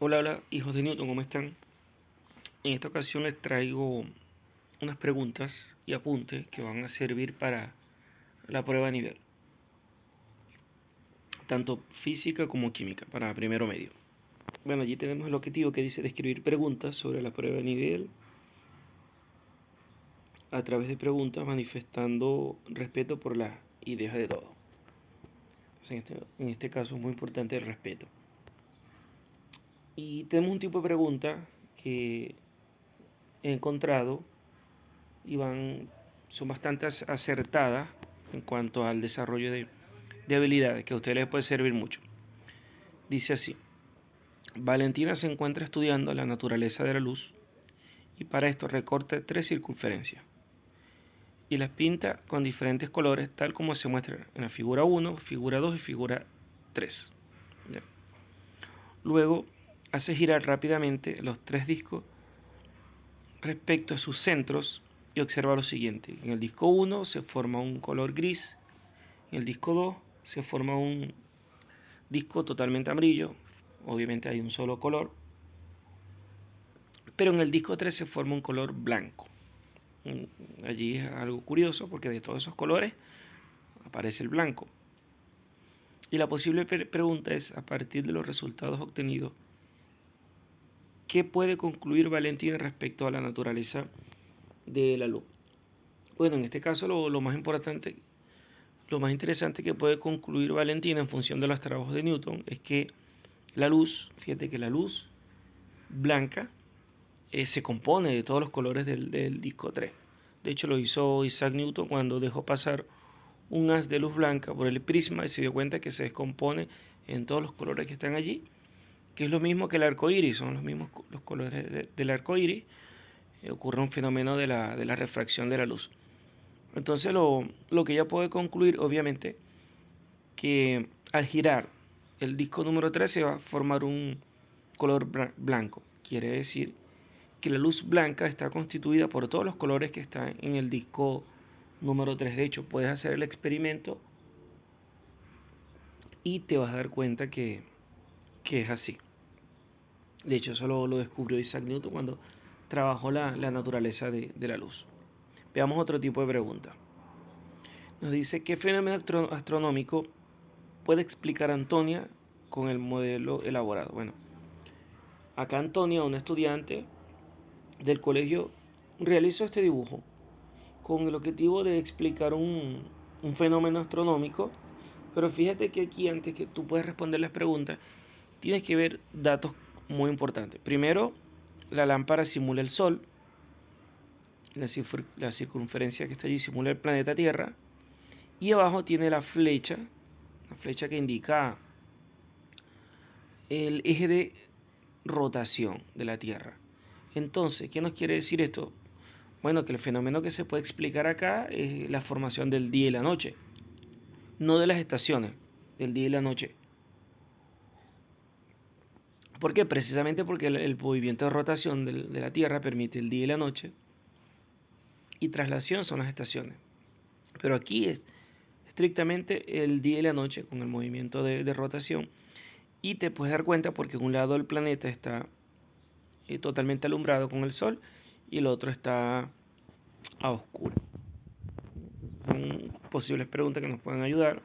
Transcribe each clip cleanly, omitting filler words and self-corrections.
Hola, hola, hijos de Newton, ¿cómo están? En esta ocasión les traigo unas preguntas y apuntes que van a servir para la prueba de nivel, tanto física como química, para primero medio. Bueno, allí tenemos el objetivo que dice describir preguntas sobre la prueba de nivel a través de preguntas manifestando respeto por las ideas de todos. En este caso es muy importante el respeto. Y tenemos un tipo de pregunta que he encontrado y son bastante acertadas en cuanto al desarrollo de habilidades que a ustedes les puede servir mucho. Dice así: Valentina se encuentra estudiando la naturaleza de la luz y para esto recorta tres circunferencias y las pinta con diferentes colores tal como se muestra en la figura 1, figura 2 y figura 3. ¿Ya? Luego hace girar rápidamente los tres discos respecto a sus centros y observa lo siguiente. En el disco 1 se forma un color gris, en el disco 2 se forma un disco totalmente amarillo, obviamente hay un solo color, pero en el disco 3 se forma un color blanco. Allí es algo curioso porque de todos esos colores aparece el blanco. Y la posible pregunta es, a partir de los resultados obtenidos, ¿qué puede concluir Valentina respecto a la naturaleza de la luz? Bueno, en este caso lo más importante, lo más interesante que puede concluir Valentina en función de los trabajos de Newton es que la luz, fíjate que la luz blanca se compone de todos los colores del disco 3. De hecho, lo hizo Isaac Newton cuando dejó pasar un haz de luz blanca por el prisma y se dio cuenta que se descompone en todos los colores que están allí, que es lo mismo que el arco iris, son los mismos los colores del arco iris. Ocurre un fenómeno de la refracción de la luz. Entonces, lo que ya puede concluir, obviamente, que al girar el disco número 3 se va a formar un color blanco. Quiere decir que la luz blanca está constituida por todos los colores que están en el disco número 3. De hecho, puedes hacer el experimento y te vas a dar cuenta que es así. De hecho, eso lo descubrió Isaac Newton cuando trabajó la naturaleza de la luz. Veamos otro tipo de pregunta. Nos dice, ¿qué fenómeno astronómico puede explicar Antonia con el modelo elaborado? Bueno, acá Antonia, una estudiante del colegio, realizó este dibujo con el objetivo de explicar un fenómeno astronómico, pero fíjate que aquí antes que tú puedes responder las preguntas, tienes que ver datos muy importantes. Primero, la lámpara simula el Sol, la circunferencia que está allí simula el planeta Tierra, y abajo tiene la flecha que indica el eje de rotación de la Tierra. Entonces, ¿qué nos quiere decir esto? Bueno, que el fenómeno que se puede explicar acá es la formación del día y la noche, no de las estaciones, del día y la noche. ¿Por qué? Precisamente porque el movimiento de rotación de la Tierra permite el día y la noche, y traslación son las estaciones. Pero aquí es estrictamente el día y la noche con el movimiento de rotación, y te puedes dar cuenta porque un lado del planeta está totalmente alumbrado con el sol y el otro está a oscuro. Son posibles preguntas que nos pueden ayudar.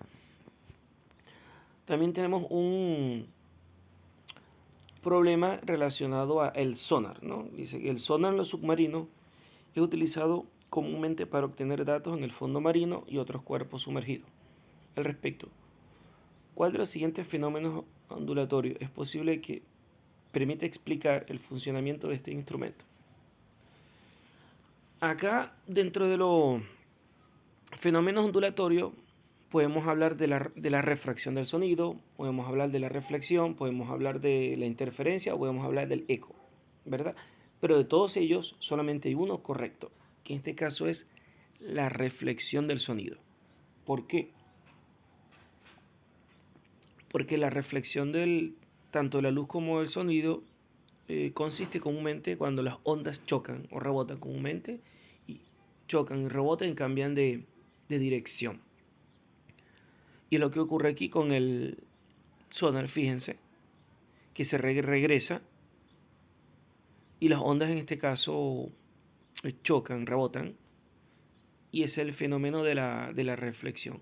También tenemos un problema relacionado a el sonar, ¿no? Dice que el sonar en los submarinos es utilizado comúnmente para obtener datos en el fondo marino y otros cuerpos sumergidos. Al respecto, ¿cuál de los siguientes fenómenos ondulatorios es posible que permita explicar el funcionamiento de este instrumento? Acá, dentro de los fenómenos ondulatorios, podemos hablar de la refracción del sonido, podemos hablar de la reflexión, podemos hablar de la interferencia o podemos hablar del eco, ¿verdad? Pero de todos ellos solamente hay uno correcto, que en este caso es la reflexión del sonido. ¿Por qué? Porque la reflexión tanto de la luz como del sonido consiste comúnmente cuando las ondas chocan o rebotan comúnmente, y chocan y rebotan y cambian de dirección. Y lo que ocurre aquí con el sonar, fíjense, que se regresa y las ondas en este caso chocan, rebotan, y es el fenómeno de la reflexión.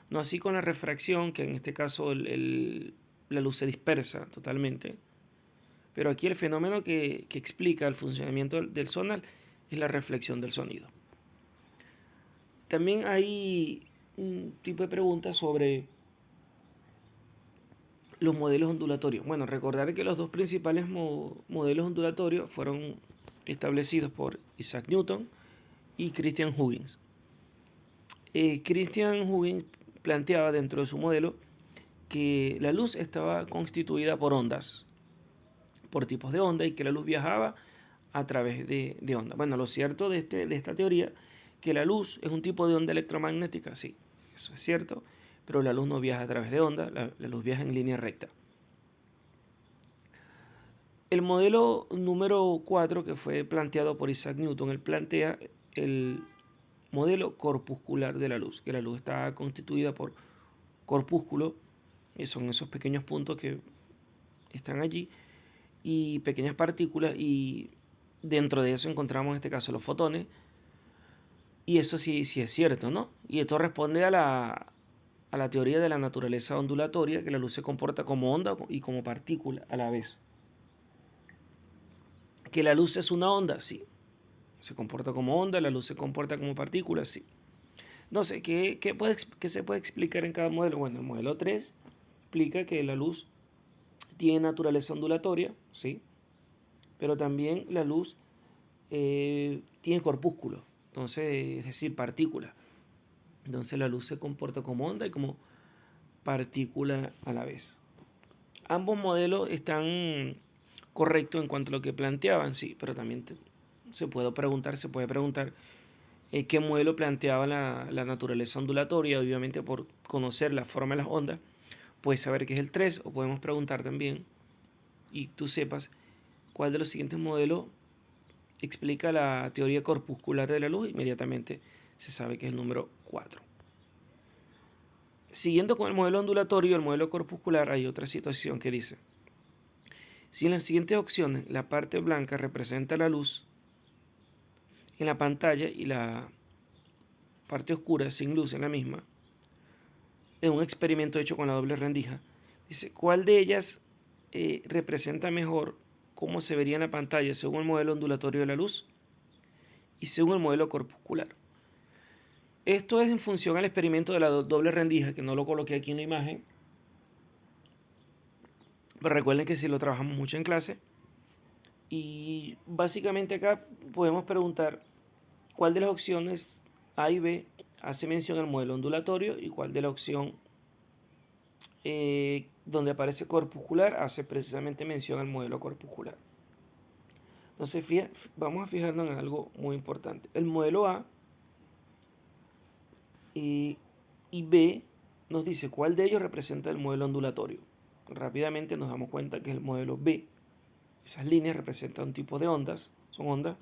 No así con la refracción, que en este caso la luz se dispersa totalmente, pero aquí el fenómeno que explica el funcionamiento del sonar es la reflexión del sonido. También hay un tipo de preguntas sobre los modelos ondulatorios. Bueno, recordar que los dos principales modelos ondulatorios fueron establecidos por Isaac Newton y Christian Huygens. Christian Huygens planteaba dentro de su modelo que la luz estaba constituida por ondas, por tipos de onda, y que la luz viajaba a través de onda. Bueno, lo cierto de esta teoría, que la luz es un tipo de onda electromagnética, sí, eso es cierto, pero la luz no viaja a través de onda, la luz viaja en línea recta. El modelo número 4 que fue planteado por Isaac Newton, él plantea el modelo corpuscular de la luz, que la luz está constituida por corpúsculo, que son esos pequeños puntos que están allí, y pequeñas partículas, y dentro de eso encontramos en este caso los fotones, y eso sí, sí es cierto, ¿no? Y esto responde a la teoría de la naturaleza ondulatoria, que la luz se comporta como onda y como partícula a la vez. Que la luz es una onda, sí. Se comporta como onda, la luz se comporta como partícula, sí. No sé, ¿qué se puede explicar en cada modelo? Bueno, el modelo 3 explica que la luz tiene naturaleza ondulatoria, sí, pero también la luz tiene corpúsculo, entonces, es decir, partícula. Entonces la luz se comporta como onda y como partícula a la vez. Ambos modelos están correctos en cuanto a lo que planteaban, sí, pero también se puede preguntar qué modelo planteaba la naturaleza ondulatoria. Obviamente, por conocer la forma de las ondas, puedes saber que es el 3, o podemos preguntar también, y tú sepas cuál de los siguientes modelos explica la teoría corpuscular de la luz, inmediatamente se sabe que es el número 4. Siguiendo con el modelo ondulatorio, el modelo corpuscular, hay otra situación que dice: si en las siguientes opciones la parte blanca representa la luz en la pantalla y la parte oscura sin luz en la misma, en un experimento hecho con la doble rendija, dice, ¿cuál de ellas representa mejor cómo se vería en la pantalla según el modelo ondulatorio de la luz y según el modelo corpuscular? Esto es en función al experimento de la doble rendija, que no lo coloqué aquí en la imagen, pero recuerden que sí lo trabajamos mucho en clase. Y básicamente acá podemos preguntar cuál de las opciones A y B hace mención al modelo ondulatorio, y cuál de la opción donde aparece corpuscular hace precisamente mención al modelo corpuscular. Entonces, vamos a fijarnos en algo muy importante. El modelo A y B nos dice cuál de ellos representa el modelo ondulatorio. Rápidamente nos damos cuenta que es el modelo B. Esas líneas representan un tipo de ondas, son ondas.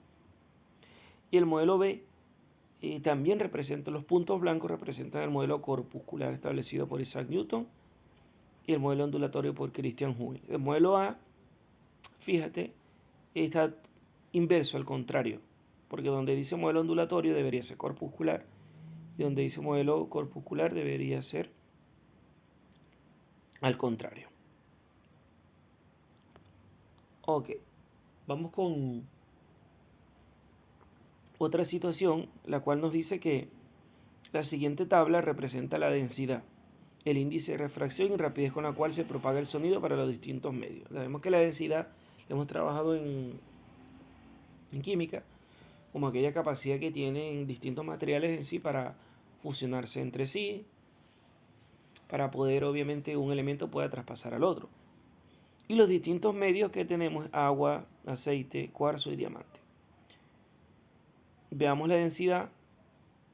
Y el modelo B también representa, los puntos blancos representan el modelo corpuscular establecido por Isaac Newton y el modelo ondulatorio por Christian Huygens. El modelo A, fíjate, está inverso, al contrario, porque donde dice modelo ondulatorio debería ser corpuscular, y donde dice modelo corpuscular debería ser al contrario. Ok, vamos con otra situación, la cual nos dice que la siguiente tabla representa la densidad, el índice de refracción y rapidez con la cual se propaga el sonido para los distintos medios. Sabemos que la densidad la hemos trabajado en química como aquella capacidad que tienen distintos materiales en sí para fusionarse entre sí, para poder obviamente un elemento pueda traspasar al otro. Y los distintos medios que tenemos: agua, aceite, cuarzo y diamante. Veamos la densidad,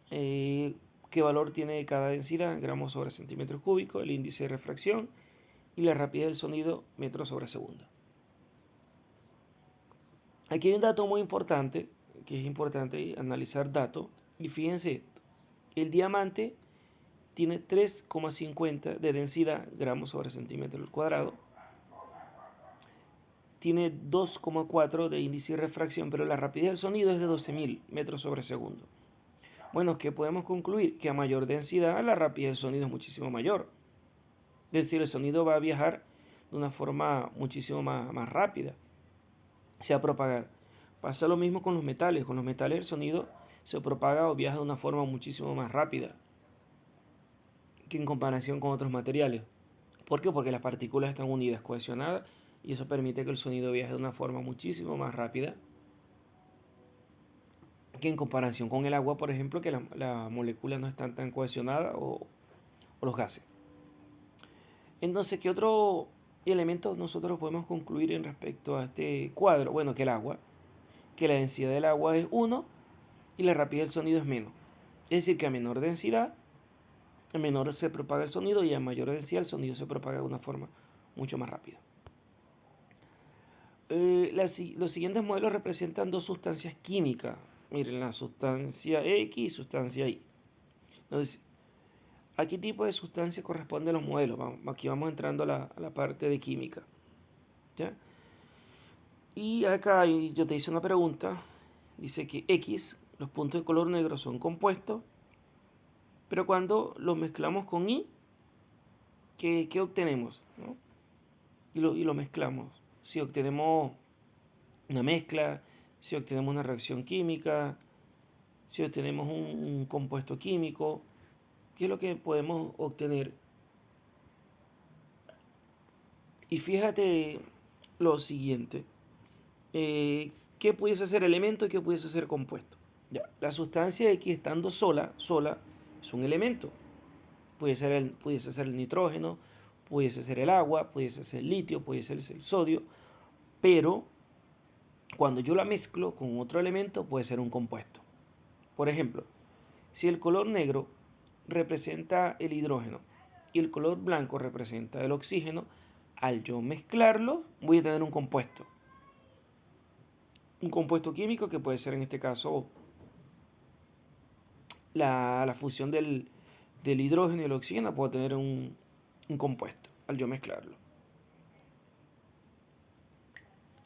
qué valor tiene cada densidad, gramos sobre centímetros cúbicos, el índice de refracción y la rapidez del sonido, metros sobre segundo. Aquí hay un dato muy importante, que es importante analizar datos, y fíjense esto: el diamante tiene 3,50 de densidad, gramos sobre centímetro al cuadrado, tiene 2,4 de índice de refracción, pero la rapidez del sonido es de 12.000 metros sobre segundo. Bueno, ¿qué podemos concluir? Que a mayor densidad la rapidez del sonido es muchísimo mayor. Es decir, el sonido va a viajar de una forma muchísimo más rápida. Se va a propagar. Pasa lo mismo con los metales. Con los metales el sonido se propaga o viaja de una forma muchísimo más rápida que en comparación con otros materiales. ¿Por qué? Porque las partículas están unidas, cohesionadas, y eso permite que el sonido viaje de una forma muchísimo más rápida que en comparación con el agua, por ejemplo, que la molécula no están tan cohesionadas o los gases. Entonces, ¿qué otro elemento nosotros podemos concluir en respecto a este cuadro? Bueno, que el agua, que la densidad del agua es 1 y la rapidez del sonido es menos. Es decir, que a menor densidad, a menor se propaga el sonido y a mayor densidad el sonido se propaga de una forma mucho más rápida. Los siguientes modelos representan dos sustancias químicas. Miren, la sustancia X y sustancia Y. Entonces, ¿a qué tipo de sustancia corresponden los modelos? Aquí vamos entrando a la parte de química. ¿Ya? Y acá yo te hice una pregunta. Dice que X, los puntos de color negro son compuestos, pero cuando los mezclamos con Y, ¿qué obtenemos? ¿No? Y lo mezclamos. Si obtenemos una mezcla, si obtenemos una reacción química, si obtenemos un compuesto químico, ¿qué es lo que podemos obtener? Y fíjate lo siguiente, ¿qué pudiese ser elemento y qué pudiese ser compuesto? Ya, la sustancia X estando sola es un elemento. Pudiese ser el nitrógeno, pudiese ser el agua, pudiese ser el litio, pudiese ser el sodio, pero cuando yo la mezclo con otro elemento puede ser un compuesto. Por ejemplo, si el color negro representa el hidrógeno y el color blanco representa el oxígeno, al yo mezclarlo voy a tener un compuesto. Un compuesto químico que puede ser en este caso la fusión del hidrógeno y el oxígeno, puedo tener un compuesto al yo mezclarlo.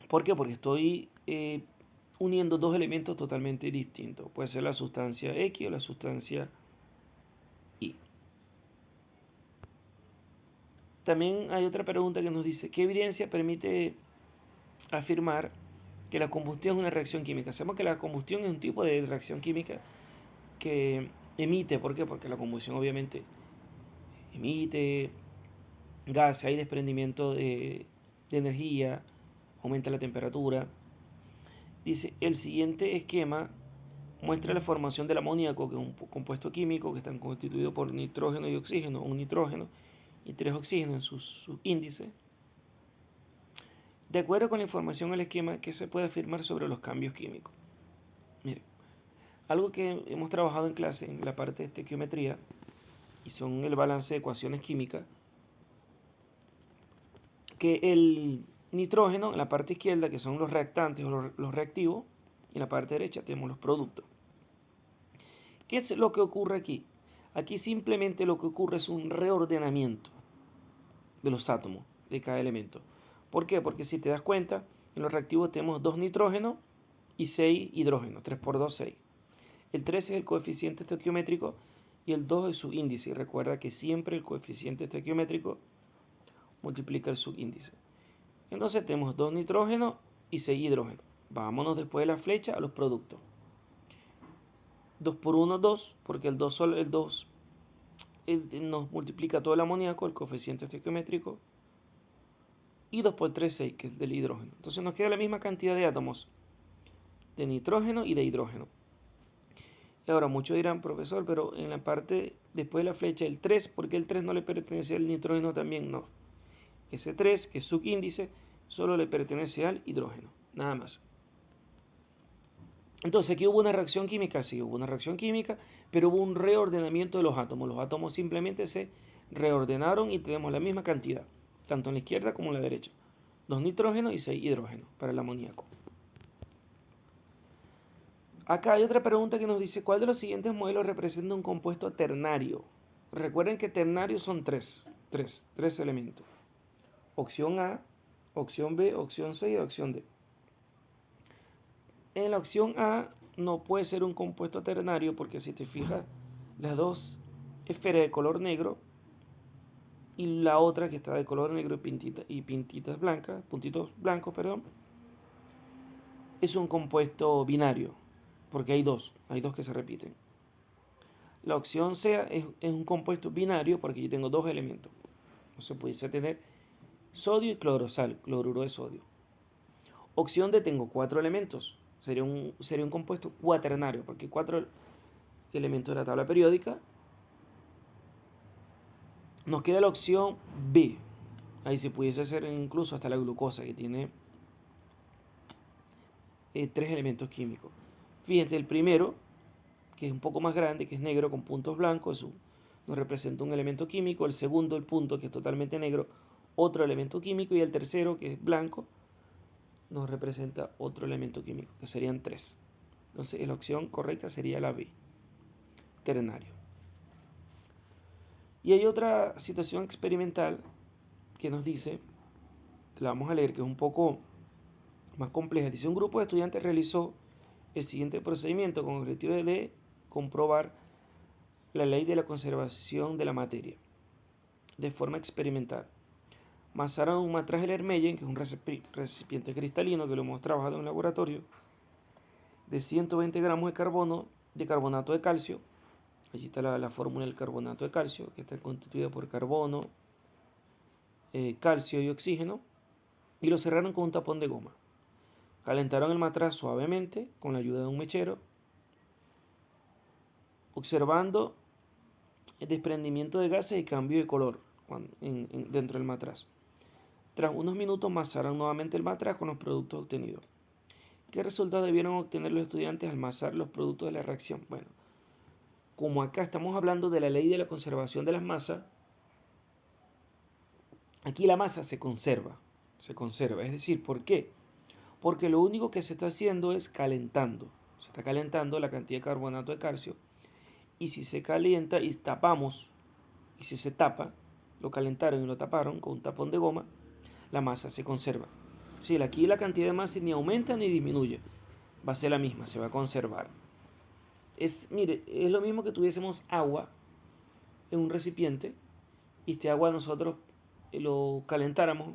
¿Por qué? Porque estoy uniendo dos elementos totalmente distintos. Puede ser la sustancia X o la sustancia Y. También hay otra pregunta que nos dice, ¿qué evidencia permite afirmar que la combustión es una reacción química? Sabemos que la combustión es un tipo de reacción química que emite, ¿por qué? Porque la combustión obviamente emite gas, hay desprendimiento de energía, aumenta la temperatura. Dice, el siguiente esquema muestra la formación del amoníaco, que es un compuesto químico que está constituido por nitrógeno y oxígeno, un nitrógeno y 3 oxígenos en sus índices. De acuerdo con la información del esquema, ¿qué se puede afirmar sobre los cambios químicos? Mire, algo que hemos trabajado en clase, en la parte de estequiometría, y son el balance de ecuaciones químicas, que el nitrógeno en la parte izquierda, que son los reactantes o los reactivos, y en la parte derecha tenemos los productos. ¿Qué es lo que ocurre aquí? Aquí simplemente lo que ocurre es un reordenamiento de los átomos de cada elemento. ¿Por qué? Porque si te das cuenta, en los reactivos tenemos 2 nitrógenos y 6 hidrógenos, 3 por 2, 6. El 3 es el coeficiente estequiométrico y el 2 es su índice. Y recuerda que siempre el coeficiente estequiométrico multiplica el subíndice. Entonces tenemos 2 nitrógenos y 6 hidrógenos. Vámonos después de la flecha a los productos. 2 por 1, 2, porque el 2 solo el 2 nos multiplica todo el amoníaco, el coeficiente estequiométrico. Y 2 por 3, 6, que es del hidrógeno. Entonces nos queda la misma cantidad de átomos de nitrógeno y de hidrógeno. Y ahora muchos dirán, profesor, pero en la parte después de la flecha, el 3, ¿por qué el 3 no le pertenece al nitrógeno también? No. Ese 3, que es subíndice, solo le pertenece al hidrógeno, nada más. Entonces, aquí hubo una reacción química, sí, hubo una reacción química, pero hubo un reordenamiento de los átomos. Los átomos simplemente se reordenaron y tenemos la misma cantidad, tanto en la izquierda como en la derecha. 2 nitrógenos y 6 hidrógenos para el amoníaco. Acá hay otra pregunta que nos dice, ¿cuál de los siguientes modelos representa un compuesto ternario? Recuerden que ternarios son tres elementos. Opción A, opción B, opción C y opción D. En la opción A no puede ser un compuesto ternario porque si te fijas, las dos esferas de color negro y la otra que está de color negro y pintitas blancas, puntitos blancos, perdón, es un compuesto binario porque hay dos que se repiten. La opción C es un compuesto binario porque yo tengo dos elementos. Entonces pudiese tener sodio y clorosal, cloruro de sodio. Opción D tengo cuatro elementos. Sería un compuesto cuaternario porque hay cuatro elementos de la tabla periódica. Nos queda la opción B. Ahí se pudiese hacer incluso hasta la glucosa que tiene tres elementos químicos. Fíjense, el primero, que es un poco más grande, que es negro con puntos blancos, nos representa un elemento químico. El segundo, el punto, que es totalmente negro, otro elemento químico. Y el tercero, que es blanco, nos representa otro elemento químico, que serían tres. Entonces, la opción correcta sería la B, ternario. Y hay otra situación experimental que nos dice, la vamos a leer, que es un poco más compleja. Dice, un grupo de estudiantes realizó el siguiente procedimiento con el objetivo de comprobar la ley de la conservación de la materia de forma experimental. Masaron un matraz de Ermeyen, que es un recipiente cristalino que lo hemos trabajado en el laboratorio, de 120 gramos de carbono, de carbonato de calcio. Allí está la fórmula del carbonato de calcio, que está constituida por carbono, calcio y oxígeno, y lo cerraron con un tapón de goma. Calentaron el matraz suavemente con la ayuda de un mechero, observando el desprendimiento de gases y cambio de color dentro del matraz. Tras unos minutos masaron nuevamente el matraz con los productos obtenidos. ¿Qué resultados debieron obtener los estudiantes al masar los productos de la reacción? Bueno, como acá estamos hablando de la ley de la conservación de las masas, aquí la masa se conserva. Es decir, ¿por qué? Porque lo único que se está haciendo es calentando. Se está calentando la cantidad de carbonato de calcio. Y si se calienta y tapamos, y si se tapa, lo calentaron y lo taparon con un tapón de goma, la masa se conserva. Si aquí la cantidad de masa ni aumenta ni disminuye, va a ser la misma, se va a conservar. Mire, es lo mismo que tuviésemos agua en un recipiente y este agua nosotros lo calentáramos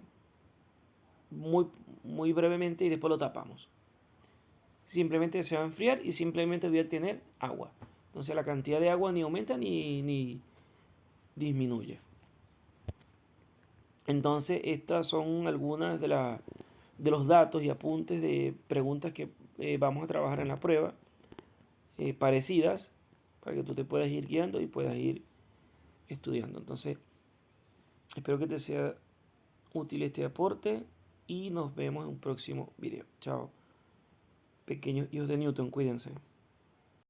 muy, muy brevemente y después lo tapamos. Simplemente se va a enfriar y simplemente voy a tener agua. Entonces la cantidad de agua ni aumenta ni disminuye. Entonces estas son algunas de los datos y apuntes de preguntas que vamos a trabajar en la prueba, parecidas, para que tú te puedas ir guiando y puedas ir estudiando. Entonces, espero que te sea útil este aporte y nos vemos en un próximo video. Chao, pequeños hijos de Newton, cuídense.